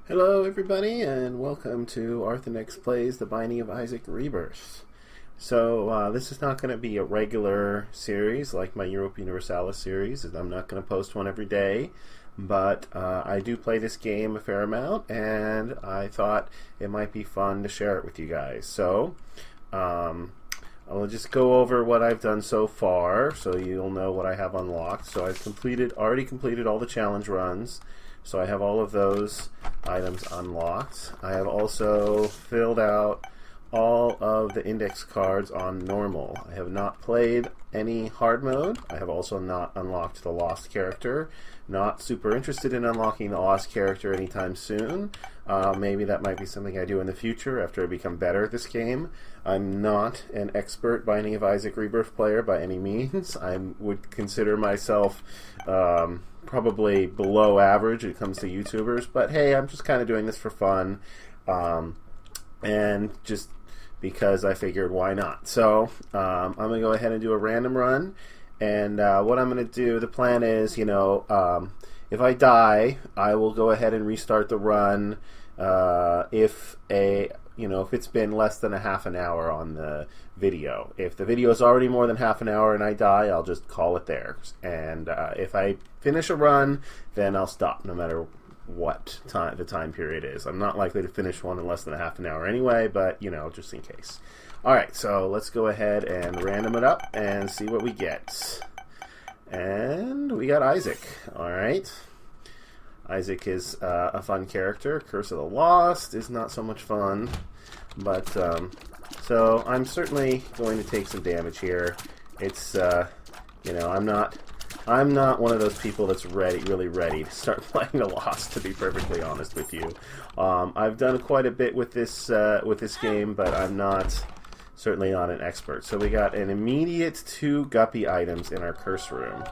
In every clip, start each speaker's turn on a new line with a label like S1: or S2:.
S1: Hello everybody and welcome to Arthenex Plays The Binding of Isaac Rebirth. So this is not going to be a regular series like my Europa Universalis series. I'm not going to post one every day, but I do play this game a fair amount and I thought it might be fun to share it with you guys. So I'll just go over what I've done so far so you'll know what I have unlocked. So I've already completed all the challenge runs. So I have all of those items unlocked. I have also filled out all of the index cards on normal. I have not played any hard mode. I have also not unlocked the lost character. Not super interested in unlocking the lost character anytime soon. Maybe that might be something I do in the future after I become better at this game. I'm not an expert Binding of Isaac Rebirth player by any means. I would consider myself probably below average when it comes to YouTubers, but hey, I'm just kind of doing this for fun, and just because I figured why not. So I'm going to go ahead and do a random run, and what I'm going to do, the plan is, if I die, I will go ahead and restart the run if it's been less than a half an hour on the video. If the video is already more than half an hour and I die, I'll just call it there. And if I finish a run, then I'll stop no matter what the time period is. I'm not likely to finish one in less than a half an hour anyway, but, just in case. Alright, so let's go ahead and random it up and see what we get. And we got Isaac. Alright. Isaac is a fun character. Curse of the Lost is not so much fun, but so I'm certainly going to take some damage here. It's I'm not one of those people that's really ready to start playing the Lost, to be perfectly honest with you. I've done quite a bit with this game, but I'm certainly not an expert. So we got an immediate 2 guppy items in our curse room.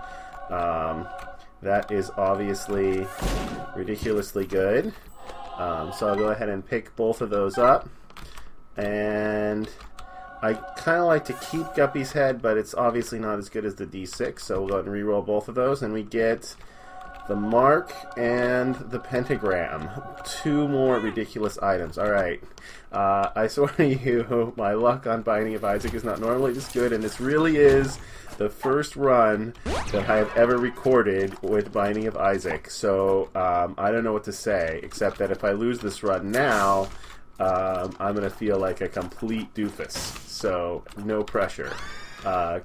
S1: That is obviously ridiculously good. So I'll go ahead and pick both of those up. And I kind of like to keep Guppy's head, but it's obviously not as good as the D6. So we'll go ahead and re-roll both of those. And we get the mark and the pentagram. 2 more ridiculous items. Alright. I swear to you, my luck on Binding of Isaac is not normally this good, and this really is the first run that I have ever recorded with Binding of Isaac. So I don't know what to say, except that if I lose this run now, I'm going to feel like a complete doofus. So no pressure.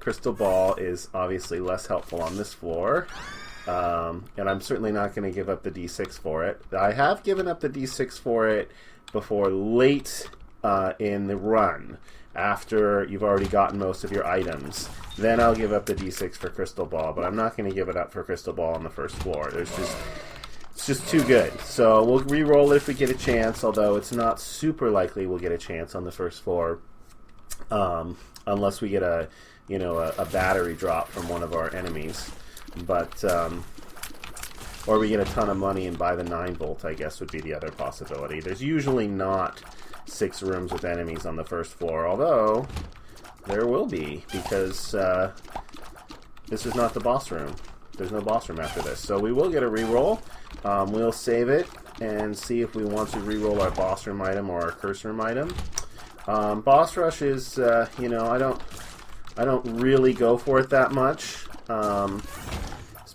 S1: Crystal Ball is obviously less helpful on this floor. And I'm certainly not going to give up the D6 for it. I have given up the D6 for it before late in the run, after you've already gotten most of your items. Then I'll give up the D6 for Crystal Ball, but I'm not going to give it up for Crystal Ball on the first floor. It's just too good. So we'll re-roll it if we get a chance, although it's not super likely we'll get a chance on the first floor, unless we get a battery drop from one of our enemies. But or we get a ton of money and buy the 9-volt, I guess, would be the other possibility. There's usually not 6 rooms with enemies on the first floor, although there will be, because this is not the boss room. There's no boss room after this. So we will get a reroll. We'll save it and see if we want to reroll our boss room item or our curse room item. Boss rush is, I don't really go for it that much.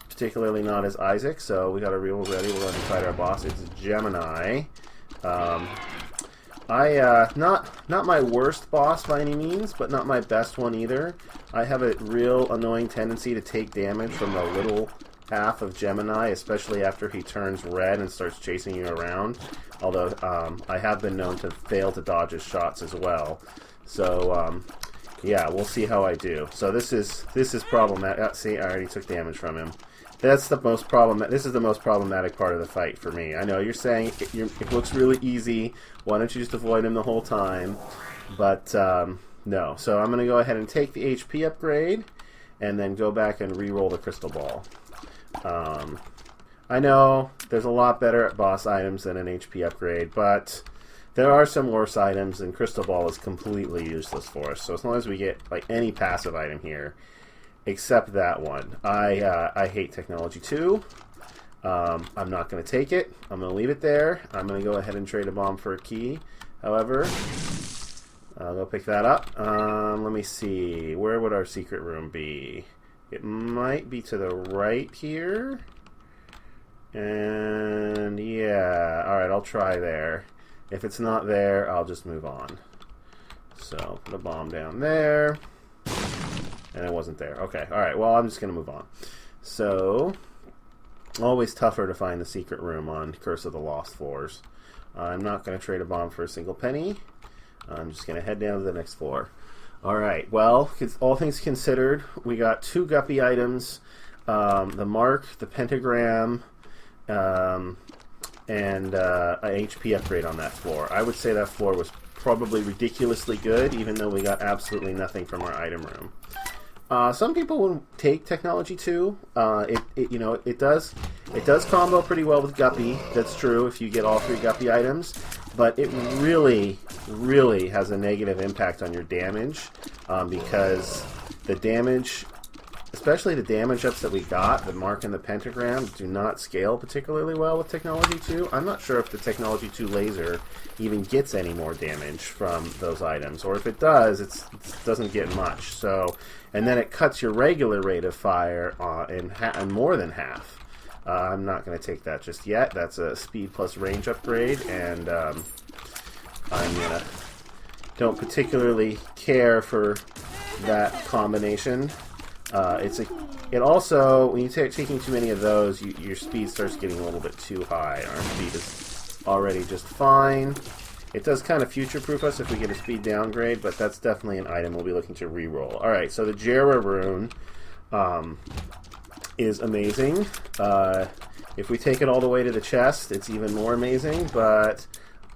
S1: Particularly not as Isaac, so we got a reroll ready. We're going to fight our boss. It's Gemini. Not my worst boss by any means, but not my best one either. I have a real annoying tendency to take damage from the little half of Gemini, especially after he turns red and starts chasing you around. Although I have been known to fail to dodge his shots as well. So yeah, we'll see how I do. So this is problematic. See, I already took damage from him. That's the most This is the most problematic part of the fight for me. I know you're saying it looks really easy. Why don't you just avoid him the whole time? But no. So I'm going to go ahead and take the HP upgrade, and then go back and re-roll the Crystal Ball. I know there's a lot better at boss items than an HP upgrade, but there are some worse items, and Crystal Ball is completely useless for us. So as long as we get any passive item here, except that one. I hate technology too. I'm not going to take it. I'm going to leave it there. I'm going to go ahead and trade a bomb for a key. However, I'll go pick that up. Let me see. Where would our secret room be? It might be to the right here. And yeah, alright, I'll try there. If it's not there, I'll just move on. So, put a bomb down there. And it wasn't there. Okay, alright, well, I'm just going to move on. So, always tougher to find the secret room on Curse of the Lost floors. I'm not going to trade a bomb for a single penny. I'm just going to head down to the next floor. Alright, well, all things considered, we got 2 guppy items, the mark, the pentagram, and a HP upgrade on that floor. I would say that floor was probably ridiculously good, even though we got absolutely nothing from our item room. Some people will take Technology 2. It does combo pretty well with Guppy. That's true if you get all 3 Guppy items, but it really, really has a negative impact on your damage because the damage, especially the damage ups that we got, the mark and the pentagram, do not scale particularly well with Technology 2. I'm not sure if the Technology 2 laser even gets any more damage from those items, or if it does, it doesn't get much. So, and then it cuts your regular rate of fire in more than half. I'm not going to take that just yet. That's a speed plus range upgrade, and don't particularly care for that combination. It also, when you taking too many of those, your speed starts getting a little bit too high. Our speed is already just fine. It does kind of future-proof us if we get a speed downgrade, but that's definitely an item we'll be looking to re-roll. Alright, so the Jera rune is amazing. If we take it all the way to the chest, it's even more amazing, but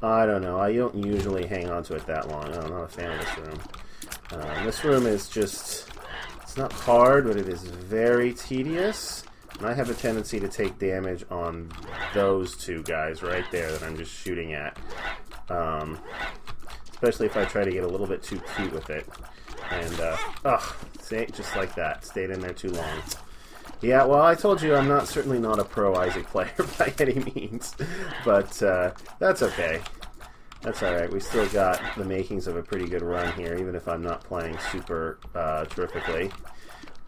S1: I don't know. I don't usually hang on to it that long. I'm not a fan of this room. This room is just... It's not hard, but it is very tedious. And I have a tendency to take damage on those 2 guys right there that I'm just shooting at. Especially if I try to get a little bit too cute with it. And, see, just like that. Stayed in there too long. Yeah, well, I told you I'm certainly not a pro Isaac player by any means. But, that's okay. That's alright. We still got the makings of a pretty good run here, even if I'm not playing super terrifically.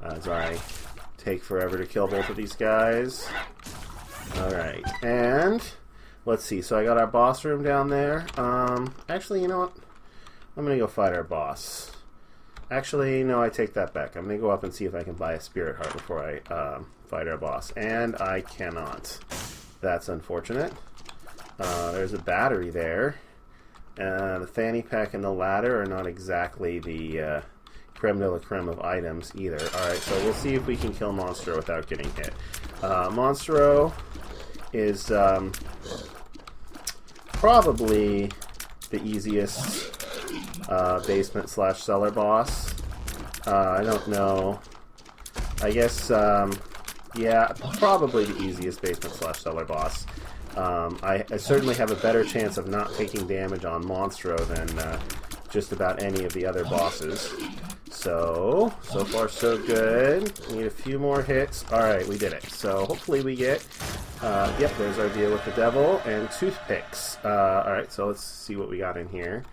S1: As I take forever to kill both of these guys. Alright, and let's see. So I got our boss room down there. Actually, you know what? I'm going to go fight our boss. Actually, no, I take that back. I'm going to go up and see if I can buy a spirit heart before I fight our boss. And I cannot. That's unfortunate. There's a battery there. The fanny pack and the ladder are not exactly the creme de la creme of items either. Alright, so we'll see if we can kill Monstro without getting hit. Monstro is probably the easiest basement / cellar boss. I don't know. I guess, yeah, probably the easiest basement / cellar boss. I certainly have a better chance of not taking damage on Monstro than just about any of the other bosses. So far so good. Need a few more hits. Alright, we did it. So hopefully we get, yep, there's our deal with the devil, and toothpicks. Alright, so let's see what we got in here.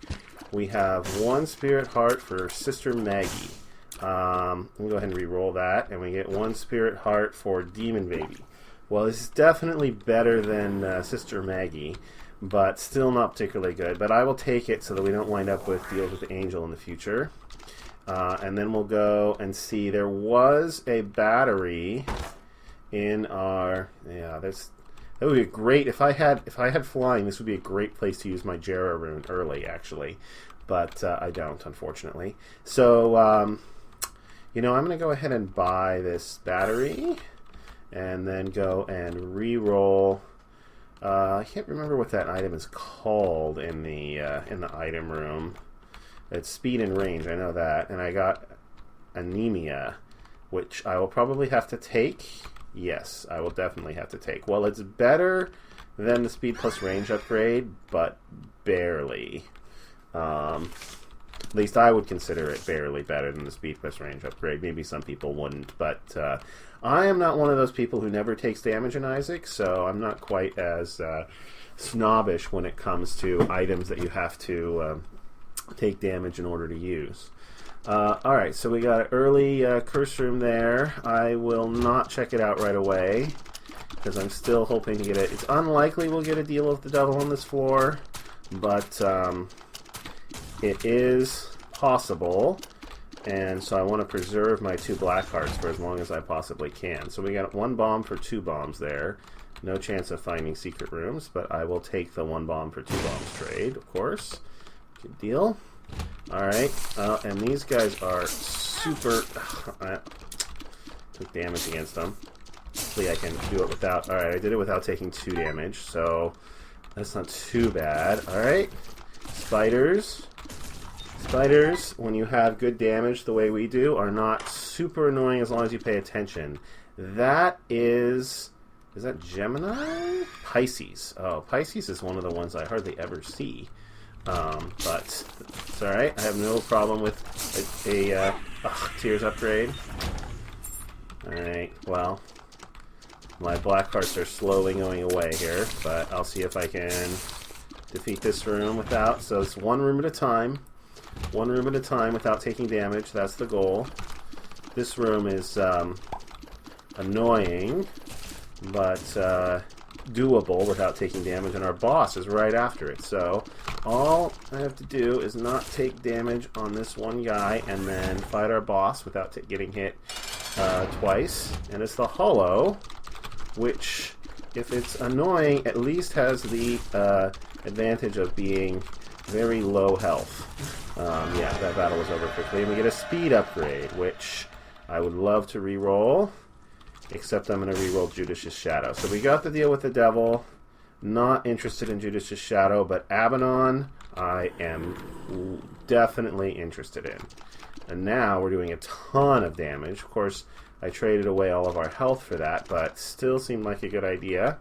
S1: We have 1 spirit heart for Sister Maggie. Let me go ahead and re-roll that, and we get 1 spirit heart for Demon Baby. Well, this is definitely better than Sister Maggie, but still not particularly good. But I will take it so that we don't wind up with deals with the Angel in the future. And then we'll go and see. There was a battery in our... Yeah, that would be great. If I had flying, this would be a great place to use my Jera rune early, actually. But I don't, unfortunately. So, you know, I'm going to go ahead and buy this battery. And then go and re-roll. I can't remember what that item is called in the item room. It's speed and range, I know that. And I got anemia, which I will probably have to take. Yes, I will definitely have to take. Well, it's better than the speed plus range upgrade, but barely. At least I would consider it barely better than the speed plus range upgrade. Maybe some people wouldn't, but I am not one of those people who never takes damage in Isaac, so I'm not quite as snobbish when it comes to items that you have to take damage in order to use. Alright, so we got an early curse room there. I will not check it out right away, because I'm still hoping to get it. It's unlikely we'll get a deal with the devil on this floor, but it is possible, and so I want to preserve my 2 black hearts for as long as I possibly can. So we got 1 bomb for 2 bombs there. No chance of finding secret rooms, but I will take the 1 bomb for 2 bombs trade, of course. Good deal. Alright, and these guys are super... took damage against them. Hopefully I can do it without... Alright, I did it without taking 2 damage, so that's not too bad. Alright, spiders. Spiders, when you have good damage the way we do, are not super annoying as long as you pay attention. That is... Is that Gemini? Pisces. Oh, Pisces is one of the ones I hardly ever see. But it's alright. I have no problem with a Tears upgrade. Alright, well, my black hearts are slowly going away here, but I'll see if I can defeat this room without. So it's 1 room at a time. 1 room at a time without taking damage. That's the goal. This room is annoying, but doable without taking damage, and our boss is right after it. So all I have to do is not take damage on this one guy and then fight our boss without getting hit twice. And it's the hollow, which, if it's annoying, at least has the advantage of being very low health. Yeah, that battle was over quickly. And we get a speed upgrade, which I would love to re-roll, except I'm going to re-roll Judicious Shadow. So we got the deal with the devil. Not interested in Judicious Shadow, but Abaddon I am definitely interested in. And now we're doing a ton of damage. Of course, I traded away all of our health for that, but still seemed like a good idea.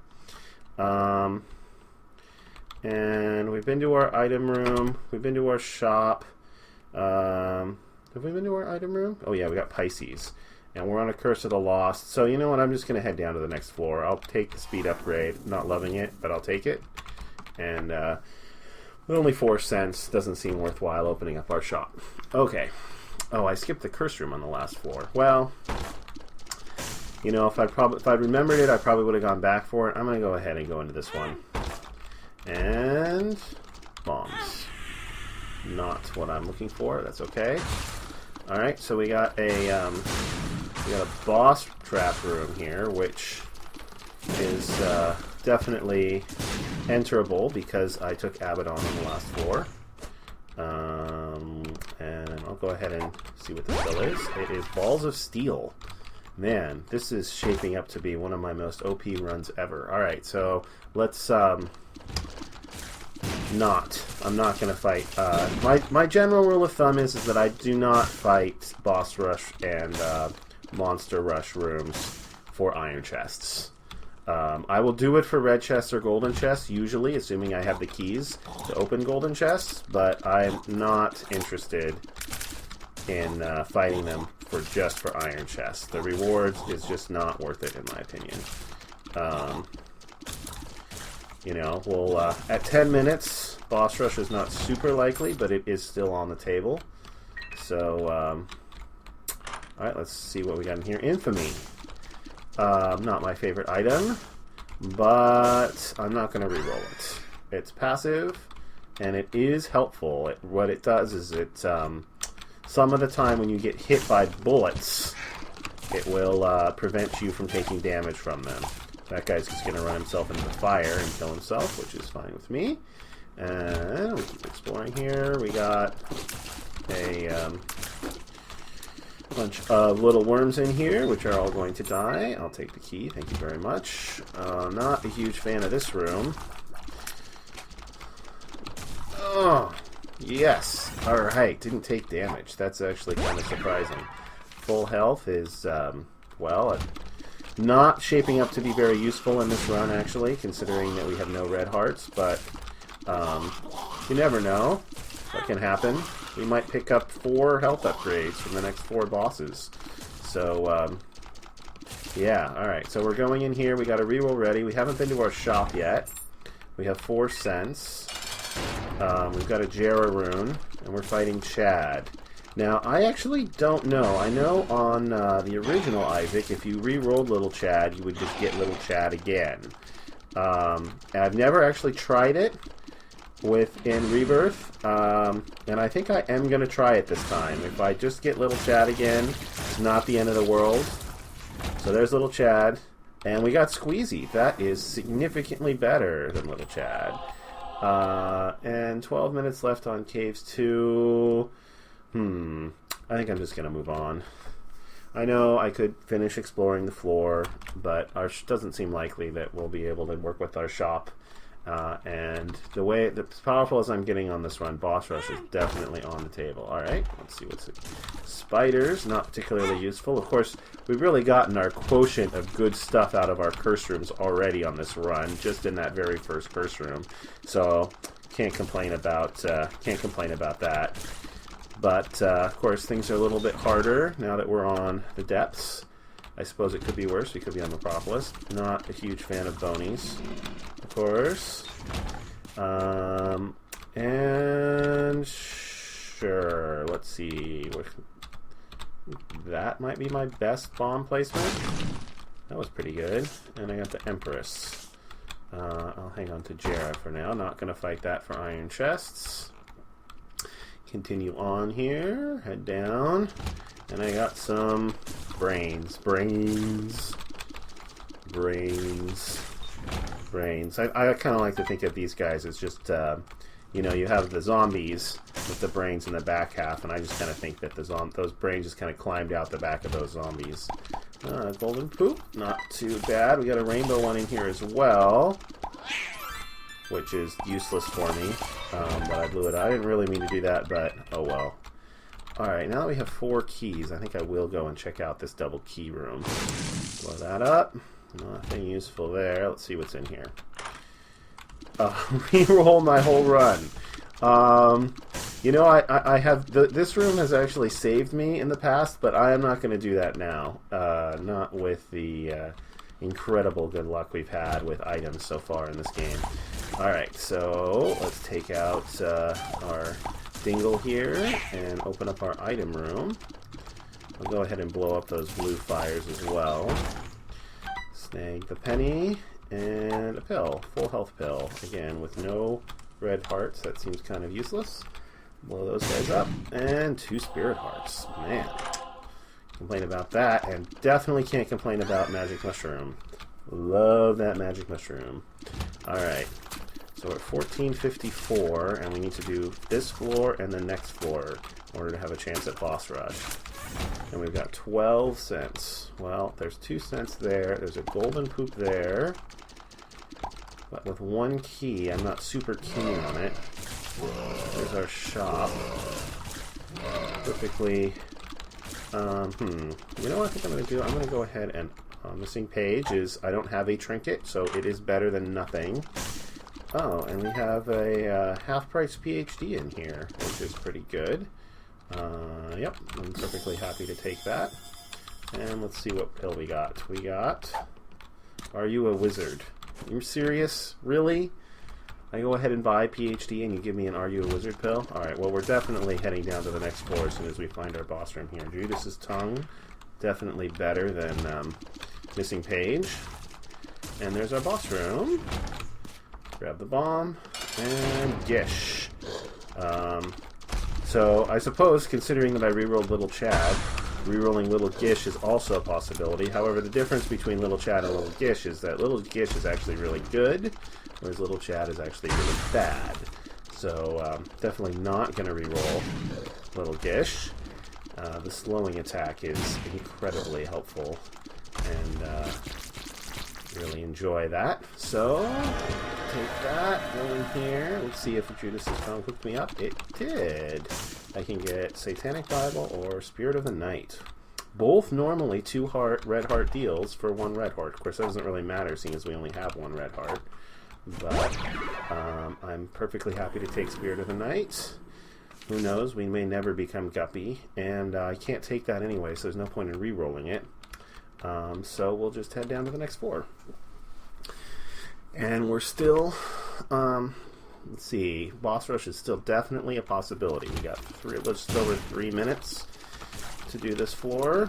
S1: And we've been to our item room. We've been to our shop. Have we been to our item room? Oh yeah, we got Pisces. And we're on a Curse of the Lost. So you know what, I'm just going to head down to the next floor. I'll take the speed upgrade. Not loving it, but I'll take it. And with only 4 cents, doesn't seem worthwhile opening up our shop. Okay. Oh, I skipped the curse room on the last floor. Well, you know, if I'd remembered it, I probably would have gone back for it. I'm going to go ahead and go into this one. And bombs. Not what I'm looking for. That's okay. Alright, so we got a boss trap room here, which is definitely enterable because I took Abaddon on the last floor. And I'll go ahead and see what this bill is. It is Balls of Steel. Man, this is shaping up to be one of my most OP runs ever. Alright, so let's... I'm not going to fight. My general rule of thumb is that I do not fight boss rush and monster rush rooms for iron chests. I will do it for red chests or golden chests, usually, assuming I have the keys to open golden chests, but I'm not interested in fighting them just for iron chests. The rewards is just not worth it, in my opinion. You know, we'll, at 10 minutes, boss rush is not super likely, but it is still on the table. So, alright, let's see what we got in here. Infamy. Not my favorite item, but I'm not going to reroll it. It's passive, and it is helpful. What it does is it, some of the time when you get hit by bullets, it will prevent you from taking damage from them. That guy's just going to run himself into the fire and kill himself, which is fine with me. And we keep exploring here. We got a bunch of little worms in here, which are all going to die. I'll take the key. Thank you very much. Not a huge fan of this room. Oh, yes. Alright, didn't take damage. That's actually kind of surprising. Full health is, well... not shaping up to be very useful in this run, actually, considering that we have no red hearts, but you never know what can happen. We might pick up 4 health upgrades from the next 4 bosses. So, Yeah, alright. So we're going in here. We got a reroll ready. We haven't been to our shop yet. We have 4 cents. We've got a Jera rune. And we're fighting Chad. Now, I actually don't know. I know on the original Isaac, if you re-rolled Little Chad, you would just get Little Chad again. I've never actually tried it in Rebirth, and I think I am going to try it this time. If I just get Little Chad again, it's not the end of the world. So there's Little Chad, and we got Squeezy. That is significantly better than Little Chad. And 12 minutes left on Caves 2. I think I'm just going to move on. I know I could finish exploring the floor, but it doesn't seem likely that we'll be able to work with our shop. And as powerful as I'm getting on this run, Boss Rush is definitely on the table. Alright, let's see what's it. Spiders, not particularly useful. Of course, we've really gotten our quotient of good stuff out of our curse rooms already on this run, just in that very first curse room. So, can't complain about that. But, of course, things are a little bit harder now that we're on the depths. I suppose it could be worse. We could be on Metropolis. Not a huge fan of bonies, of course. And sure, let's see. That might be my best bomb placement. That was pretty good. And I got the Empress. I'll hang on to Jera for now. Not going to fight that for iron chests. Continue on here. Head down. And I got some brains. I kind of like to think of these guys as just, you know, you have the zombies with the brains in the back half, and I just kind of think that those brains just kind of climbed out the back of those zombies. Golden poop, not too bad. We got a rainbow one in here as well, which is useless for me, but I blew it out. I didn't really mean to do that, but oh well. Alright, now that we have 4 keys, I think I will go and check out this double key room. Blow that up. Nothing useful there. Let's see what's in here. Reroll my whole run. You know, I have... this room has actually saved me in the past, but I am not going to do that now. Not with the incredible good luck we've had with items so far in this game. Alright, so let's take out our dingle here and open up our item room. I'll go ahead and blow up those blue fires as well. Snag the penny and a pill, full health pill. Again, with no red hearts, that seems kind of useless. Blow those guys up, and 2 spirit hearts. Man, complain about that, and definitely can't complain about magic mushroom. Love that magic mushroom. Alright, so we're at 1454, and we need to do this floor and the next floor in order to have a chance at boss rush. And we've got 12 cents. Well, there's 2 cents there. There's a golden poop there. But with 1 key, I'm not super keen on it. There's our shop. Perfectly. You know what I think I'm going to do? I'm going to go ahead and... missing page is I don't have a trinket, so it is better than nothing. Oh, and we have a half-price PhD in here, which is pretty good. Yep, I'm perfectly happy to take that. And let's see what pill we got. We got... Are you a wizard? You're serious? Really? I go ahead and buy PhD and you give me an Are You a Wizard pill? Alright, well we're definitely heading down to the next floor as soon as we find our boss room here. Judas's Tongue, definitely better than Missing Page. And there's our boss room. Grab the bomb, and Gish. So I suppose, considering that I rerolled Little Chad, rerolling Little Gish is also a possibility. However, the difference between Little Chad and Little Gish is that Little Gish is actually really good, whereas Little Chad is actually really bad. So definitely not going to reroll Little Gish. The slowing attack is incredibly helpful, and really enjoy that. So, take that, go in here. Let's see if Judas's Tongue hooked me up. It did. I can get Satanic Bible or Spirit of the Night. Both normally 2 red heart deals for 1 red heart. Of course, that doesn't really matter, seeing as we only have 1 red heart. But I'm perfectly happy to take Spirit of the Night. Who knows? We may never become Guppy, and I can't take that anyway, so there's no point in re-rolling it. So we'll just head down to the next floor. And we're still, let's see, boss rush is still definitely a possibility. We got just over 3 minutes to do this floor.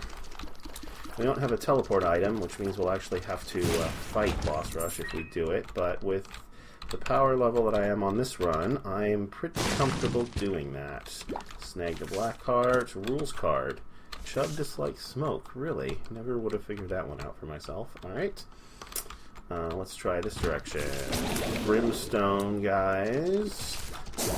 S1: We don't have a teleport item, which means we'll actually have to fight boss rush if we do it, but with the power level that I am on this run, I am pretty comfortable doing that. Snag the black heart, rules card. Chub dislikes smoke. Really? Never would have figured that one out for myself. Alright. Let's try this direction. Brimstone, guys.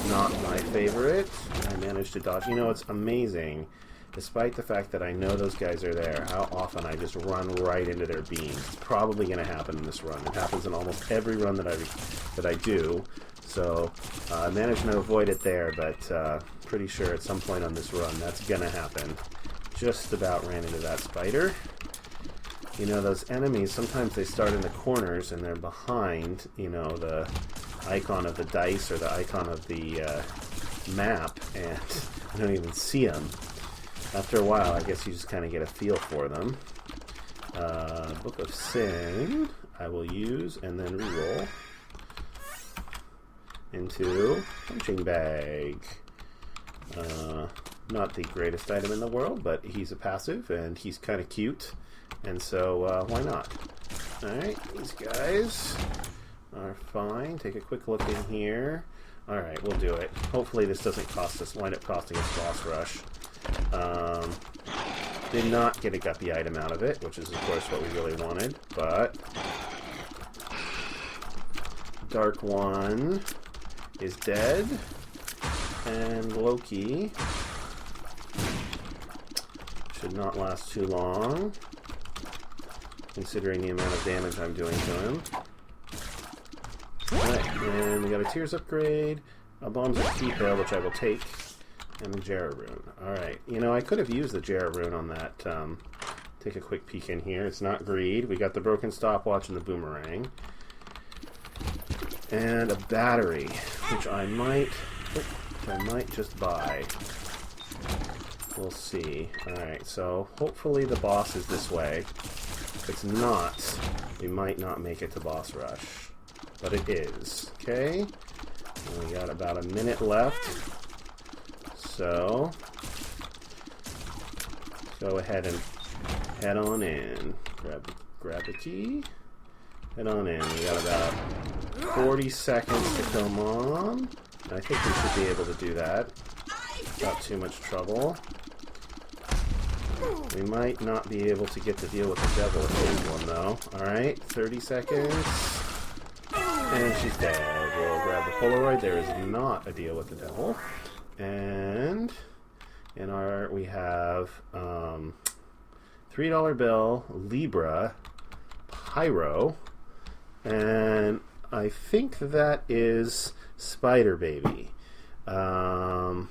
S1: Not my favorite. I managed to dodge. You know, it's amazing. Despite the fact that I know those guys are there, how often I just run right into their beams. It's probably going to happen in this run. It happens in almost every run that I do. So I managed to avoid it there, but pretty sure at some point on this run that's going to happen. Just about ran into that spider. You know, those enemies, sometimes they start in the corners and they're behind, you know, the icon of the dice or the icon of the map, and I don't even see them. After a while, I guess you just kind of get a feel for them. Book of Sin, I will use and then reroll into punching bag. Not the greatest item in the world, but he's a passive and he's kind of cute, and so why not? Alright, these guys are fine. Take a quick look in here. Alright, we'll do it. Hopefully this doesn't wind up costing us boss rush. Did not get a guppy item out of it, which is of course what we really wanted, but Dark One is dead, and Loki should not last too long, considering the amount of damage I'm doing to him. Alright, and we got a Tears upgrade, a Bombs of Keep-Hail, which I will take, and the Jarrah rune. Alright, you know, I could have used the Jarrah rune on that. Take a quick peek in here. It's not greed. We got the broken stopwatch and the boomerang. And a battery, which I might just buy. We'll see. Alright, so hopefully the boss is this way. If it's not, we might not make it to boss rush. But it is. Okay? And we got about a minute left. So, go ahead and head on in. Grab the key. Head on in. We got about 40 seconds to kill Mom. I think we should be able to do that without too much trouble. We might not be able to get to deal with the devil with this one, though. Alright, 30 seconds. And she's dead. We'll grab the Polaroid. There is not a deal with the devil. And we have $3 bill, Libra, Pyro, and I think that is Spider Baby. Not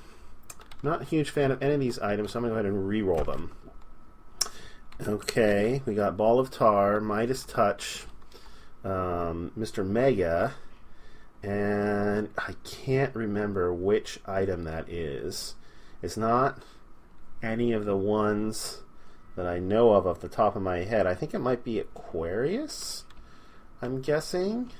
S1: a huge fan of any of these items, so I'm going to go ahead and re-roll them. Okay, we got Ball of Tar, Midas Touch, Mr. Mega, and I can't remember which item that is. It's not any of the ones that I know of off the top of my head. I think it might be Aquarius, I'm guessing.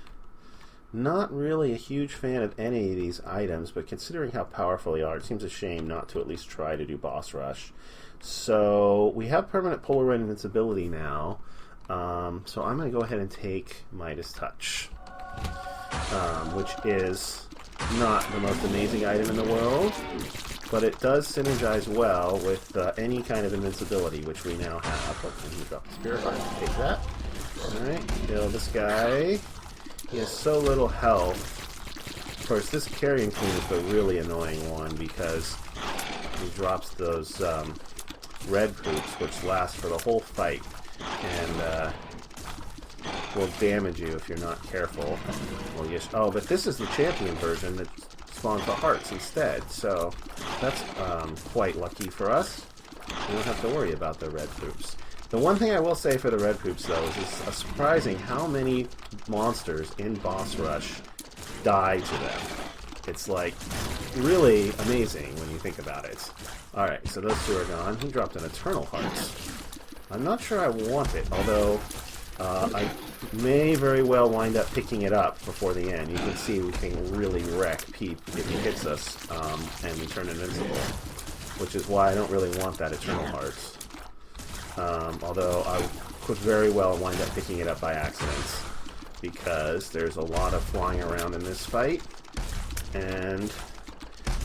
S1: Not really a huge fan of any of these items, but considering how powerful they are, it seems a shame not to at least try to do boss rush. So we have permanent Polaroid invincibility now, so I'm going to go ahead and take Midas Touch, which is not the most amazing item in the world, but it does synergize well with any kind of invincibility, which we now have. Hopefully he dropped the Spirit Heart. Take that. Alright, kill this guy. He has so little health. Of course, this Carrion Queen is the really annoying one because he drops those red poops, which last for the whole fight, and will damage you if you're not careful. Well, yes. Oh, but this is the champion version that spawns the hearts instead, so that's quite lucky for us. We don't have to worry about the red poops. The one thing I will say for the red poops, though, is it's surprising how many monsters in boss rush die to them. It's like really amazing when you think about it. Alright, so those two are gone. He dropped an Eternal Heart. I'm not sure I want it, although I may very well wind up picking it up before the end. You can see we can really wreck Peep if he hits us, and we turn invincible, which is why I don't really want that Eternal Hearts. Although I could very well wind up picking it up by accident, because there's a lot of flying around in this fight, and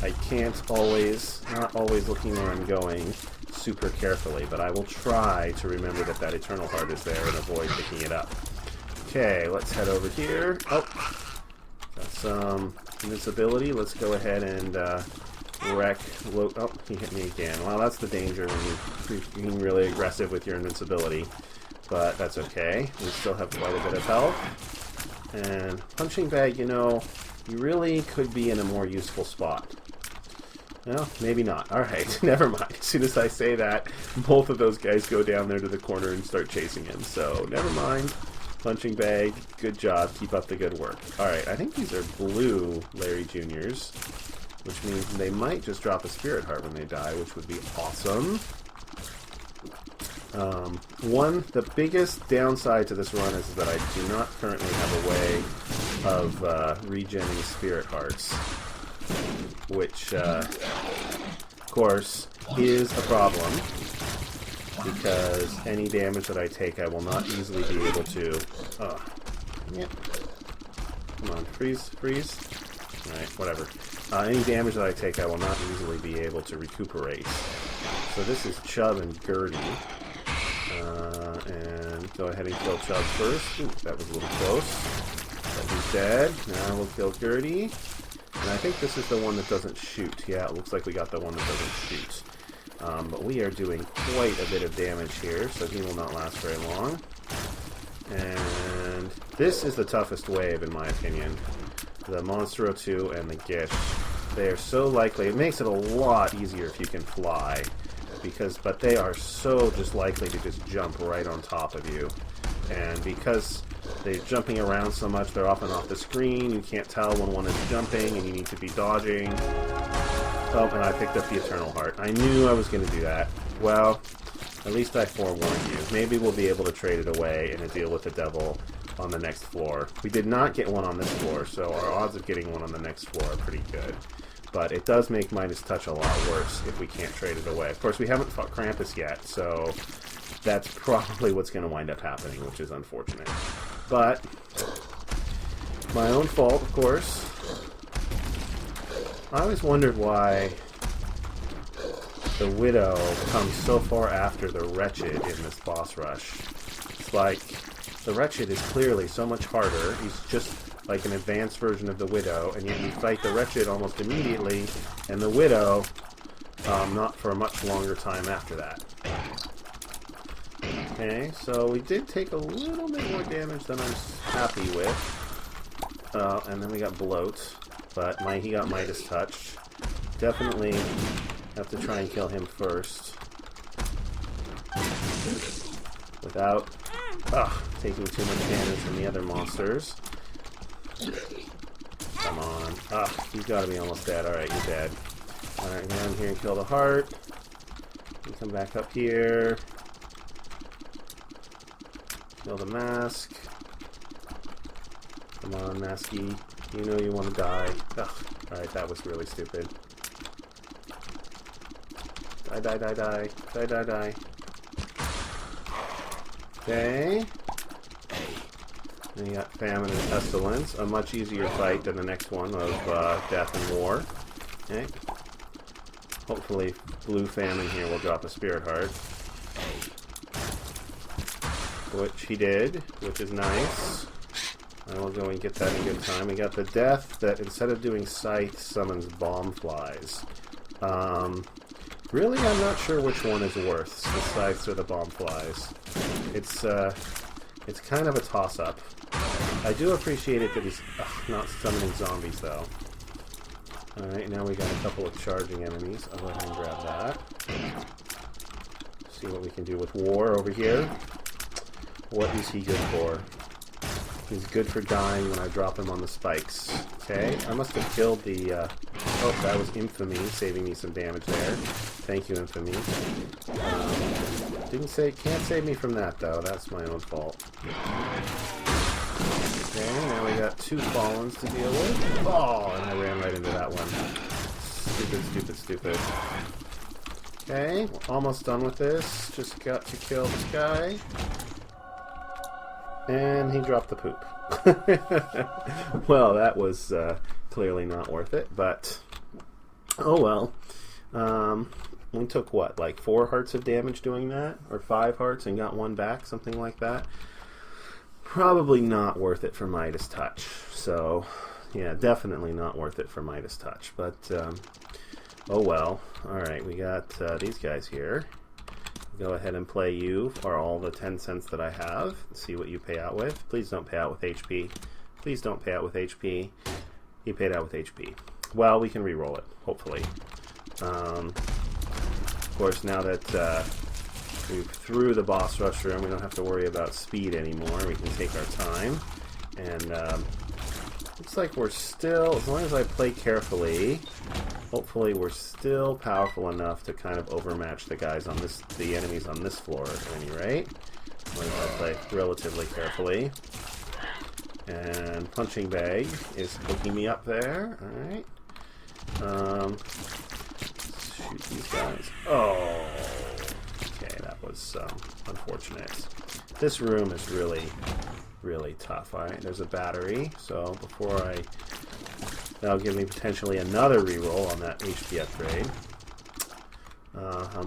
S1: I not always looking where I'm going super carefully, but I will try to remember that Eternal Heart is there and avoid picking it up. Okay, let's head over here. Oh, got some invincibility. Let's go ahead and wreck. Oh, he hit me again. Well, that's the danger when you're being really aggressive with your invincibility, but that's okay. We still have quite a bit of health. And Punching Bag, you really could be in a more useful spot. Well, maybe not. Alright, never mind. As soon as I say that, both of those guys go down there to the corner and start chasing him. So, never mind. Punching Bag, good job. Keep up the good work. Alright, I think these are blue Larry Jr.'s, which means they might just drop a Spirit Heart when they die, which would be awesome. The biggest downside to this run is that I do not currently have a way of regenning Spirit Hearts, which, of course, is a problem, because any damage that I take I will not easily be able to... yeah. Come on, freeze. Alright, whatever. Any damage that I take I will not easily be able to recuperate. So this is Chub and Gertie. And go ahead and kill Chub first. Ooh, that was a little close. But he's dead. Now we'll kill Gertie. And I think this is the one that doesn't shoot. Yeah, it looks like we got the one that doesn't shoot. But we are doing quite a bit of damage here, so he will not last very long. And this is the toughest wave, in my opinion. The Monstro 2 and the Gish. They are so likely... It makes it a lot easier if you can fly. But they are so just likely to just jump right on top of you. And because they're jumping around so much, they're often off the screen. You can't tell when one is jumping, and you need to be dodging. Oh, and I picked up the Eternal Heart. I knew I was going to do that. Well, at least I forewarned you. Maybe we'll be able to trade it away in a deal with the devil on the next floor. We did not get one on this floor, so our odds of getting one on the next floor are pretty good. But it does make Midas Touch a lot worse if we can't trade it away. Of course, we haven't fought Krampus yet, so that's probably what's going to wind up happening, which is unfortunate. But, my own fault, of course. I always wondered why the Widow comes so far after the Wretched in this boss rush. It's like, the Wretched is clearly so much harder. He's just like an advanced version of the Widow, and yet you fight the Wretched almost immediately, and the Widow not for a much longer time after that. Okay, so we did take a little bit more damage than I'm happy with. And then we got Bloat, but he got Midas Touch. Definitely have to try and kill him first. Without taking too much damage from the other monsters. Come on. You've got to be almost dead. Alright, you're dead. Alright, down here and kill the heart. And come back up here. Kill the mask. Come on, Masky. You know you want to die. Alright, that was really stupid. Die. Okay. Then you got Famine and Pestilence, a much easier fight than the next one of Death and War. Okay. Hopefully Blue Famine here will drop a Spirit Heart. Which he did, which is nice. I will go and get that in good time. We got the Death that instead of doing Scythe summons Bomb Flies. Really, I'm not sure which one is worse, the Scythes or the Bomb Flies. It's kind of a toss-up. I do appreciate it that he's not summoning zombies, though. Alright, now we got a couple of charging enemies. I'll go ahead and grab that. See what we can do with War over here. What is he good for? He's good for dying when I drop him on the spikes. Okay, I must have killed the... oh, that was Infamy, saving me some damage there. Thank you, Infamy. Can't save me from that though. That's my own fault. Okay, now we got 2 Fallens to deal with. Oh, and I ran right into that one. Stupid, stupid, stupid. Okay, we're almost done with this. Just got to kill this guy. And he dropped the poop. Well, that was clearly not worth it, but oh well. We took what, like 4 hearts of damage doing that? Or 5 hearts and got 1 back, something like that. Probably not worth it for Midas Touch. So, yeah, definitely not worth it for Midas Touch. But, oh well. Alright, we got these guys here. Go ahead and play you for all the 10 cents that I have. See what you pay out with. Please don't pay out with HP. Please don't pay out with HP. He paid out with HP. Well, we can re-roll it, hopefully. Of course, now that we've through the boss rush room, we don't have to worry about speed anymore. We can take our time. And looks like we're still, as long as I play carefully, hopefully we're still powerful enough to kind of overmatch the guys on this, the enemies on this floor at any rate. As long as I play relatively carefully. And Punching Bag is hooking me up there. Alright. Shoot these guys. Oh! Okay, that was unfortunate. This room is really, really tough. Alright, there's a battery, so before that'll give me potentially another reroll on that HP upgrade.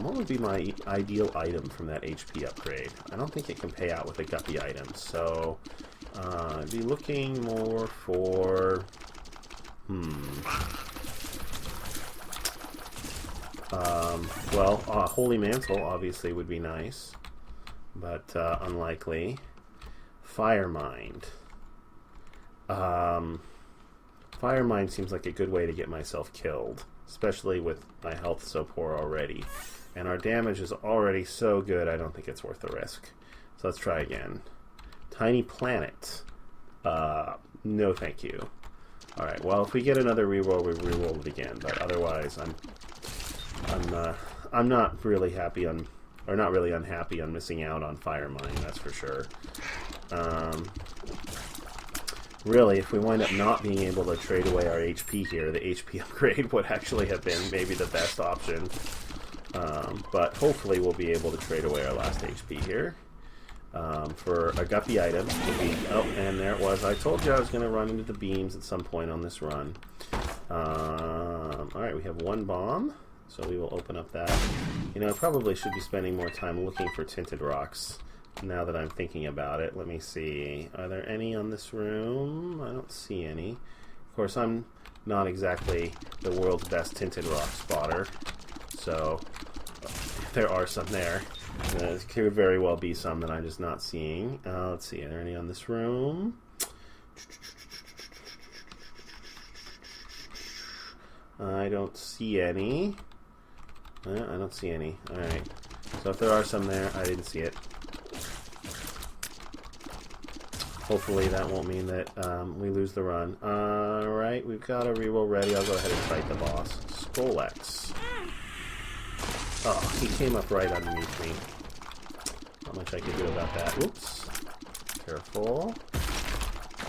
S1: What would be my ideal item from that HP upgrade? I don't think it can pay out with a guppy item, so I'd be looking more for... Holy Mantle obviously would be nice, but unlikely. Fire Mind. Fire Mind seems like a good way to get myself killed, especially with my health so poor already. And our damage is already so good, I don't think it's worth the risk. So let's try again. Tiny Planet. No thank you. Alright, well, if we get another reroll, we reroll it again, but otherwise I'm not really happy on, or not really unhappy on missing out on Fire Mine, that's for sure. Really, if we wind up not being able to trade away our HP here, the HP upgrade would actually have been maybe the best option. But hopefully we'll be able to trade away our last HP here. For a guppy item. Oh, and there it was. I told you I was going to run into the beams at some point on this run. Alright, we have 1 bomb. So we will open up that. You know, I probably should be spending more time looking for tinted rocks. Now that I'm thinking about it, let me see. Are there any on this room? I don't see any. Of course, I'm not exactly the world's best tinted rock spotter. So, if there are some there. There could very well be some that I'm just not seeing. Let's see, are there any on this room? I don't see any. I don't see any. Alright. So if there are some there, I didn't see it. Hopefully that won't mean that we lose the run. Alright, we've got a reroll ready. I'll go ahead and fight the boss. Skolex. Oh, he came up right underneath me. Not much I can do about that. Oops. Careful.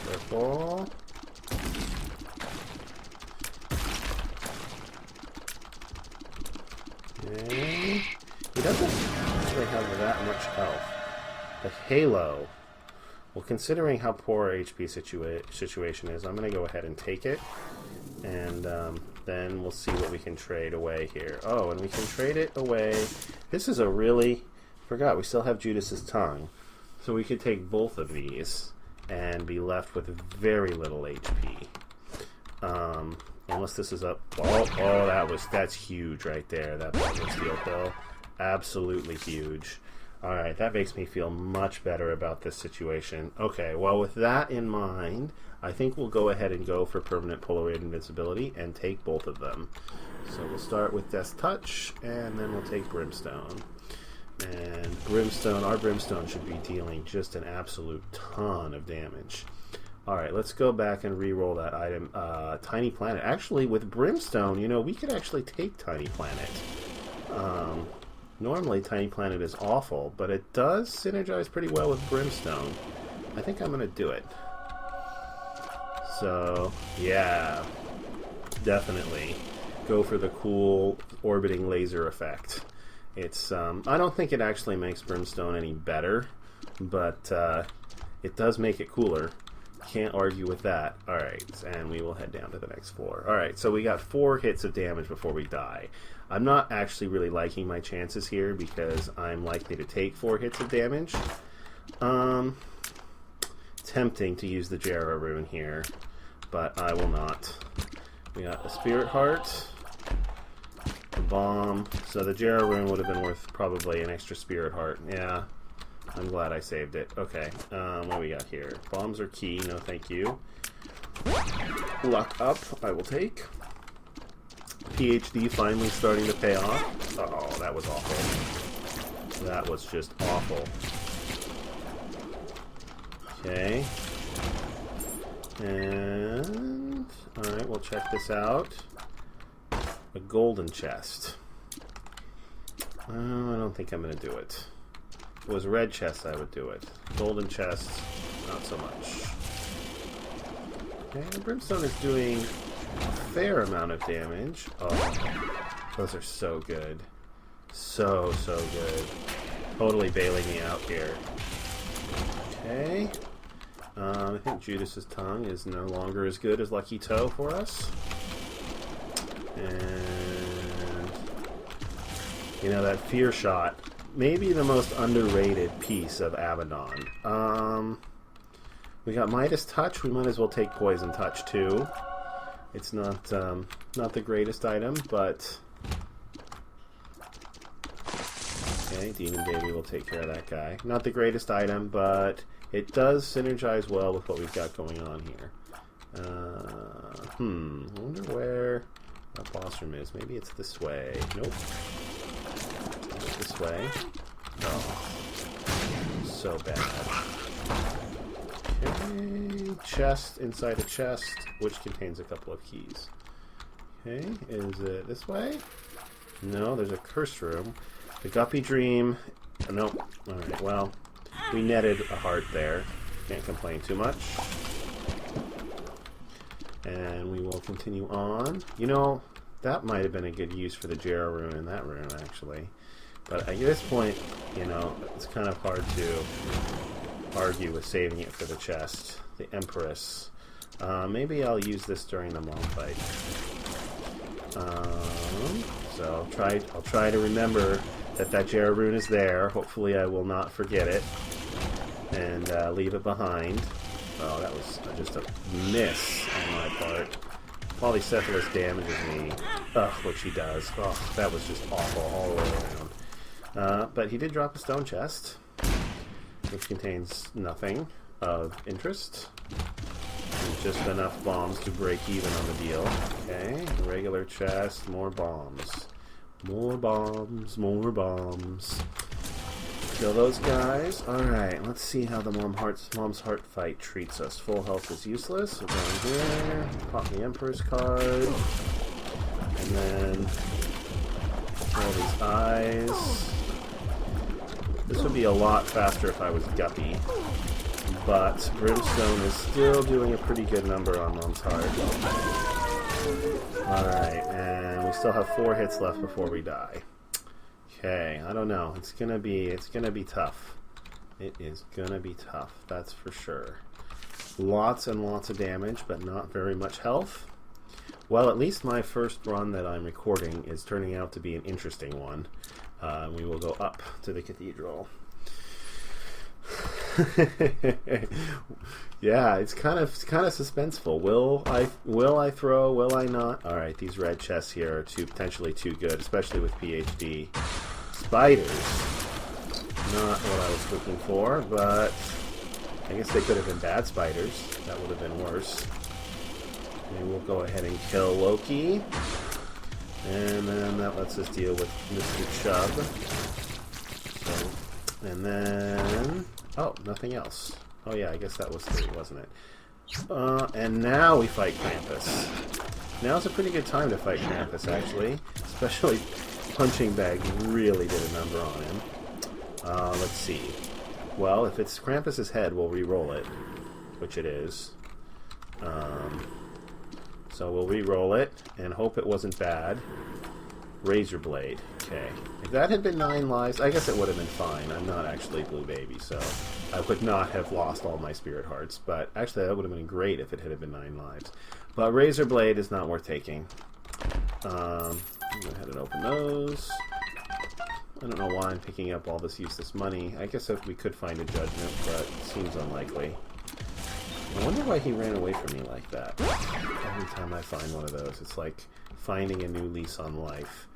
S1: Careful. Okay. He doesn't actually have that much health. The Halo. Well, considering how poor our HP situation is, I'm going to go ahead and take it. And then we'll see what we can trade away here. Oh, and we can trade it away. This is a really... Forgot, we still have Judas's Tongue. So we could take both of these and be left with very little HP. Unless this is up... Oh, that's huge right there. That steel pill. Absolutely huge. Alright, that makes me feel much better about this situation. Okay, well, with that in mind, I think we'll go ahead and go for permanent Polaroid invincibility and take both of them. So we'll start with Death Touch, and then we'll take Brimstone. And Brimstone, our Brimstone should be dealing just an absolute ton of damage. Alright, let's go back and re-roll that item. Tiny Planet. Actually, with Brimstone, you know, we could actually take Tiny Planet. Normally, Tiny Planet is awful, but it does synergize pretty well with Brimstone. I think I'm going to do it. So, yeah, definitely go for the cool orbiting laser effect. It's I don't think it actually makes Brimstone any better, but it does make it cooler. Can't argue with that. Alright, and we will head down to the next floor. Alright, so we got 4 hits of damage before we die. I'm not actually really liking my chances here because I'm likely to take 4 hits of damage. Tempting to use the Jera rune here, but I will not. We got a Spirit Heart, a bomb. So the Jera rune would have been worth probably an extra Spirit Heart. Yeah. I'm glad I saved it. Okay, what do we got here? Bombs are key, no thank you. Luck up, I will take. PhD finally starting to pay off. Oh, that was awful. That was just awful. Okay. And... alright, we'll check this out. A golden chest. I don't think I'm going to do it. If it was red chest, I would do it. Golden chest, not so much. Okay, Brimstone is doing a fair amount of damage. Oh, those are so good. So good. Totally bailing me out here. Okay. I think Judas's Tongue is no longer as good as Lucky Toe for us. And, you know, that Fear Shot, maybe the most underrated piece of Abaddon. We got Midas Touch. We might as well take Poison Touch too. It's not the greatest item, but okay. Demon Baby will take care of that guy. Not the greatest item, but it does synergize well with what we've got going on here. I wonder where our boss room is. Maybe it's this way. Nope. This way. Oh, so bad. Okay, chest inside a chest, which contains a couple of keys. Okay, is it this way? No, there's a curse room. The Guppy Dream. Nope. Alright, well, we netted a heart there. Can't complain too much. And we will continue on. You know, that might have been a good use for the Jera rune in that room, actually. But at this point, you know, it's kind of hard to argue with saving it for the chest. The Empress. Maybe I'll use this during the mom fight. So I'll try to remember that Jera rune is there. Hopefully I will not forget it and leave it behind. Oh, that was just a miss on my part. Polycephalus damages me. Ugh, what she does. Oh, that was just awful all the way around. But he did drop a stone chest, which contains nothing of interest. And just enough bombs to break even on the deal. Okay, regular chest, more bombs. More bombs, more bombs. Kill those guys. Alright, let's see how the Mom's Heart fight treats us. Full health is useless. So down here, pop the Emperor's card. And then all these eyes. This would be a lot faster if I was Guppy. But Brimstone is still doing a pretty good number on Mom's Heart. Alright, and we still have 4 hits left before we die. Okay, I don't know. It's gonna be tough. It is gonna be tough, that's for sure. Lots and lots of damage, but not very much health. Well, at least my first run that I'm recording is turning out to be an interesting one. We will go up to the cathedral. Yeah, it's kind of suspenseful. Will I throw? Will I not? All right, these red chests here are potentially too good, especially with PhD. Spiders, not what I was looking for, but I guess they could have been bad spiders. That would have been worse. And we'll go ahead and kill Loki, and then that lets us deal with Mr. Chubb. So, and then oh, nothing else. Oh yeah, I guess that was 3, wasn't it? And now we fight Krampus. Now's a pretty good time to fight Krampus, actually. Especially Punching Bag really did a number on him. Let's see. Well, if it's Krampus's head, we'll re-roll it, which it is. So we'll re-roll it and hope it wasn't bad. Razor Blade. Okay. If that had been 9 lives, I guess it would have been fine. I'm not actually Blue Baby, so I would not have lost all my Spirit Hearts. But actually, that would have been great if it had been 9 lives. But Razor Blade is not worth taking. I'm going to go ahead and open those. I don't know why I'm picking up all this useless money. I guess if we could find a judgment, but it seems unlikely. I wonder why he ran away from me like that. Every time I find one of those, it's like finding a new lease on life.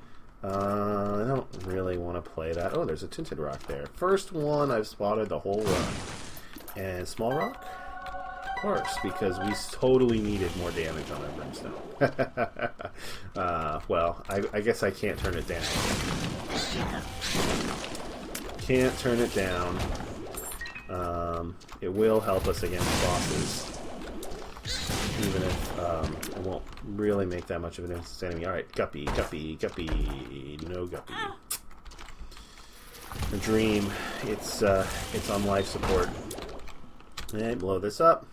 S1: I don't really want to play that. Oh, there's a Tinted Rock there. First one I've spotted the whole run. And Small Rock? Of course, because we totally needed more damage on our Brimstone. Well, I guess I can't turn it down. Can't turn it down. It will help us against bosses. Even if it won't really make that much of an instant enemy. Alright, Guppy, Guppy, Guppy. No Guppy. A Dream. It's on life support. Okay, blow this up.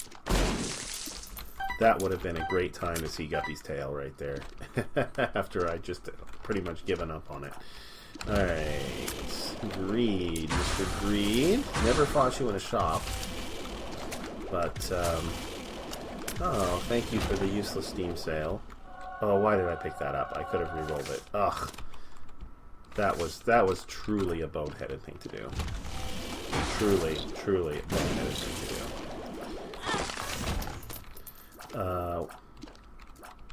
S1: That would have been a great time to see Guppy's tail right there. After I just pretty much given up on it. Alright. Greed. Mr. Greed. Never fought you in a shop. But, oh, thank you for the useless Steam sale. Oh, why did I pick that up? I could have re-rolled it. Ugh. That was truly a boneheaded thing to do. Truly, truly a boneheaded thing to do.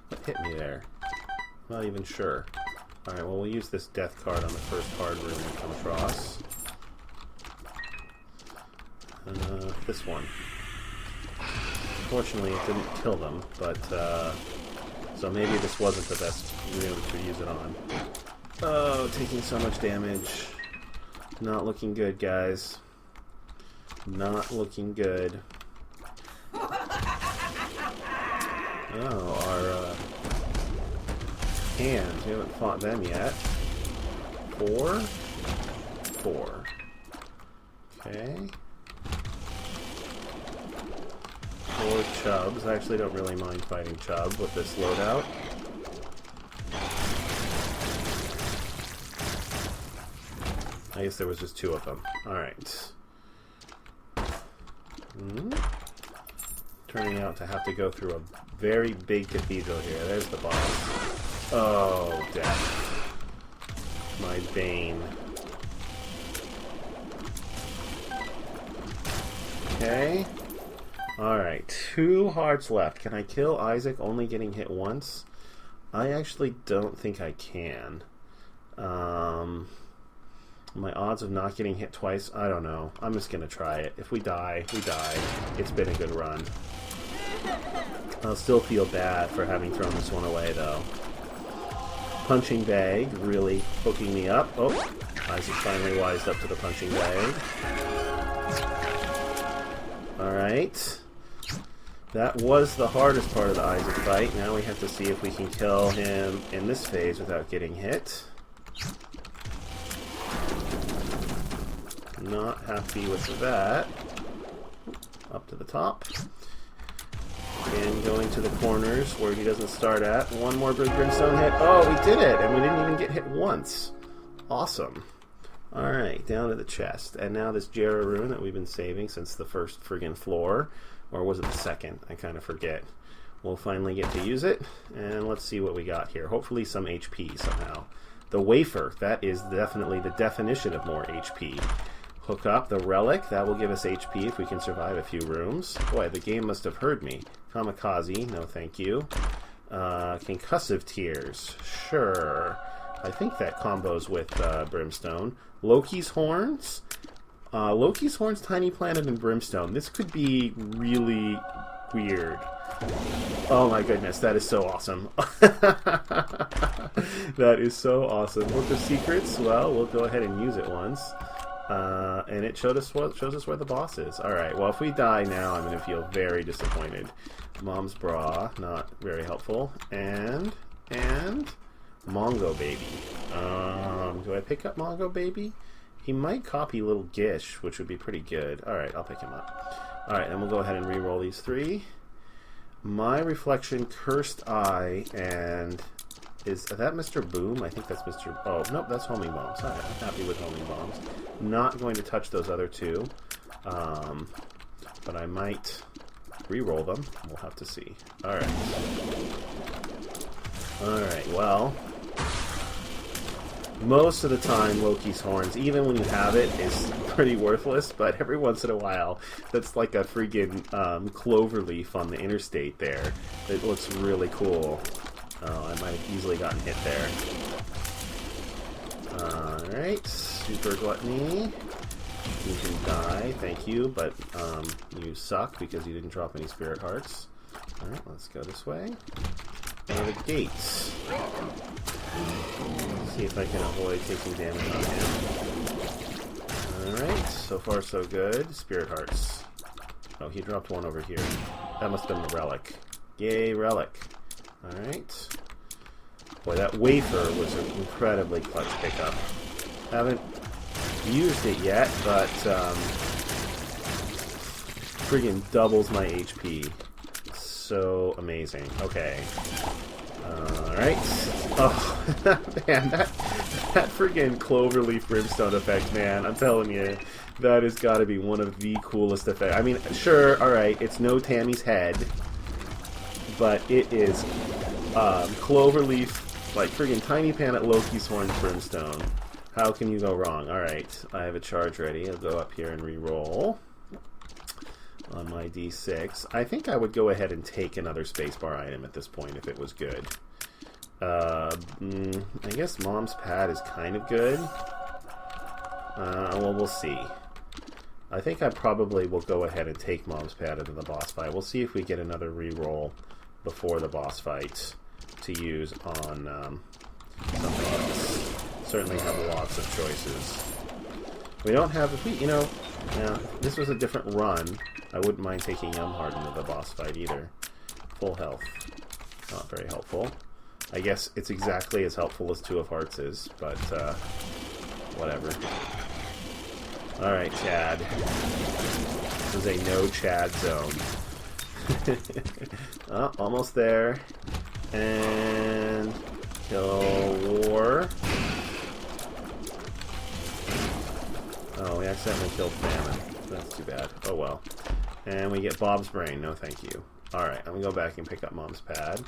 S1: What hit me there? Not even sure. Alright, well, we'll use this death card on the first hard room we come across. This one. Fortunately, it didn't kill them, but, so maybe this wasn't the best room to use it on. Oh, taking so much damage. Not looking good, guys. Not looking good. Oh, our, hands. We haven't fought them yet. 4. 4. Okay. 4 Chubs. I actually don't really mind fighting Chub with this loadout. I guess there was just 2 of them. Alright. Turning out to have to go through a very big cathedral here. There's the boss. Oh, death. My bane. Okay. Alright, 2 hearts left. Can I kill Isaac only getting hit once? I actually don't think I can. My odds of not getting hit twice, I don't know. I'm just gonna try it. If we die, we die. It's been a good run. I'll still feel bad for having thrown this one away, though. Punching Bag really hooking me up. Oh, Isaac finally wised up to the Punching Bag. Alright. That was the hardest part of the Isaac fight. Now we have to see if we can kill him in this phase without getting hit. Not happy with that. Up to the top. And going to the corners where he doesn't start at. One more Brimstone hit. Oh, we did it! And we didn't even get hit once. Awesome. Alright, down to the chest. And now this Jera rune that we've been saving since the first friggin' floor. Or was it the second? I kind of forget. We'll finally get to use it. And let's see what we got here. Hopefully some HP somehow. The Wafer. That is definitely the definition of more HP. Hook up the Relic. That will give us HP if we can survive a few rooms. Boy, the game must have heard me. Kamikaze. No, thank you. Concussive Tears. Sure. I think that combos with Brimstone. Loki's Horns. Loki's Horns, Tiny Planet, and Brimstone. This could be really weird. Oh my goodness, that is so awesome. That is so awesome. Book of Secrets, well, we'll go ahead and use it once. And it shows us where the boss is. Alright, well, if we die now, I'm going to feel very disappointed. Mom's Bra, not very helpful. And Mongo Baby. Do I pick up Mongo Baby? He might copy Little Gish, which would be pretty good. Alright, I'll pick him up. Alright, then we'll go ahead and re-roll these 3. My Reflection, Cursed Eye, and... Is that Mr. Boom? I think that's Mr. Oh, nope, that's Homing Bombs. Alright, I'm happy with Homing Bombs. Not going to touch those other 2. But I might re-roll them. We'll have to see. Alright. Alright, well... Most of the time, Loki's Horns, even when you have it, is pretty worthless, but every once in a while, that's like a freaking clover leaf on the interstate there. It looks really cool. Oh, I might have easily gotten hit there. Alright, Super Gluttony. You can die, thank you, but you suck because you didn't drop any Spirit Hearts. Alright, let's go this way. Go to the gates. See if I can avoid taking damage on him. Alright, so far so good. Spirit Hearts. Oh, he dropped one over here. That must have been the Relic. Yay, Relic. Alright. Boy, that Wafer was an incredibly clutch pickup. Haven't used it yet, but friggin' doubles my HP. So amazing. Okay. Alright. Oh, man, that friggin' Cloverleaf Brimstone effect, man, I'm telling you, that has got to be one of the coolest effects. I mean, sure, alright, it's no Tammy's head, but it is Cloverleaf, like friggin' Tiny Planet Loki's Horns Brimstone. How can you go wrong? Alright, I have a charge ready. I'll go up here and re-roll on my D6. I think I would go ahead and take another spacebar item at this point if it was good. I guess Mom's Pad is kind of good. Well, we'll see. I think I probably will go ahead and take Mom's Pad into the boss fight. We'll see if we get another re-roll before the boss fight to use on something else. Certainly have lots of choices. We don't have, if we, you know, this was a different run. I wouldn't mind taking Yumhard into the boss fight either. Full health. Not very helpful. I guess it's exactly as helpful as 2 of Hearts is, but, whatever. Alright, Chad. This is a no Chad zone. Oh, almost there. And... Kill War. Oh, we accidentally killed Famine. That's too bad. Oh well. And we get Bob's Brain. No thank you. Alright, I'm going to go back and pick up Mom's Pad.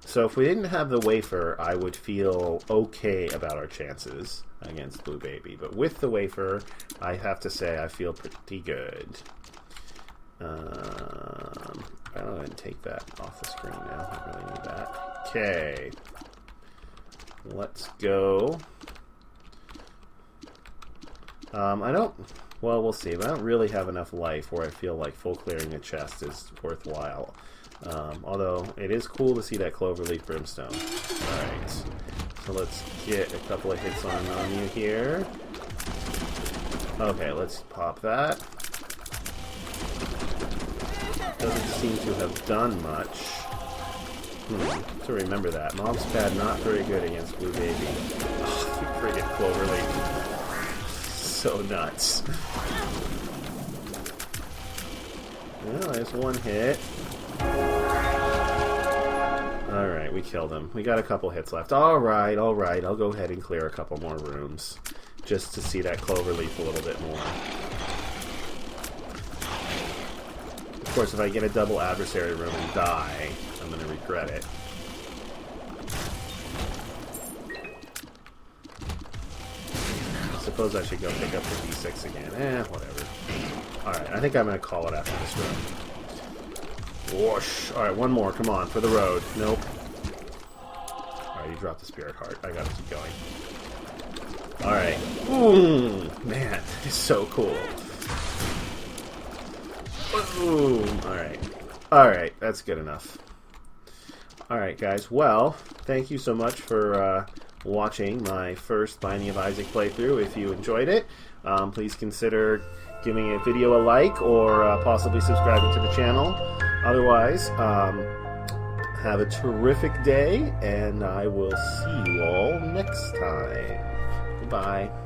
S1: So if we didn't have the Wafer, I would feel okay about our chances against Blue Baby. But with the Wafer, I have to say I feel pretty good. I'll go ahead and take that off the screen now. I really need that. Okay. Let's go. I don't... Well, we'll see. But I don't really have enough life where I feel like full clearing a chest is worthwhile. Although, it is cool to see that Cloverleaf Brimstone. Alright. So let's get a couple of hits on you here. Okay, let's pop that. Doesn't seem to have done much. To remember that. Mom's Pad not very good against Blue Baby. Oh, friggin' Cloverleaf. So nuts. Well, there's one hit. Alright, we killed him. We got a couple hits left. Alright, alright. I'll go ahead and clear a couple more rooms. Just to see that Cloverleaf a little bit more. Of course, if I get a double adversary room and die, I'm going to regret it. I suppose I should go pick up the D6 again. Whatever. Alright, I think I'm going to call it after this room. Whoosh! Alright, one more. Come on, for the road. Nope. Alright, you dropped the Spirit Heart. I gotta keep going. Alright. Ooh! Man, it's so cool. Ooh! Alright. Alright, that's good enough. Alright, guys. Well, thank you so much for watching my first Binding of Isaac playthrough. If you enjoyed it, please consider giving a video a like or possibly subscribing to the channel. Otherwise, have a terrific day, and I will see you all next time. Goodbye.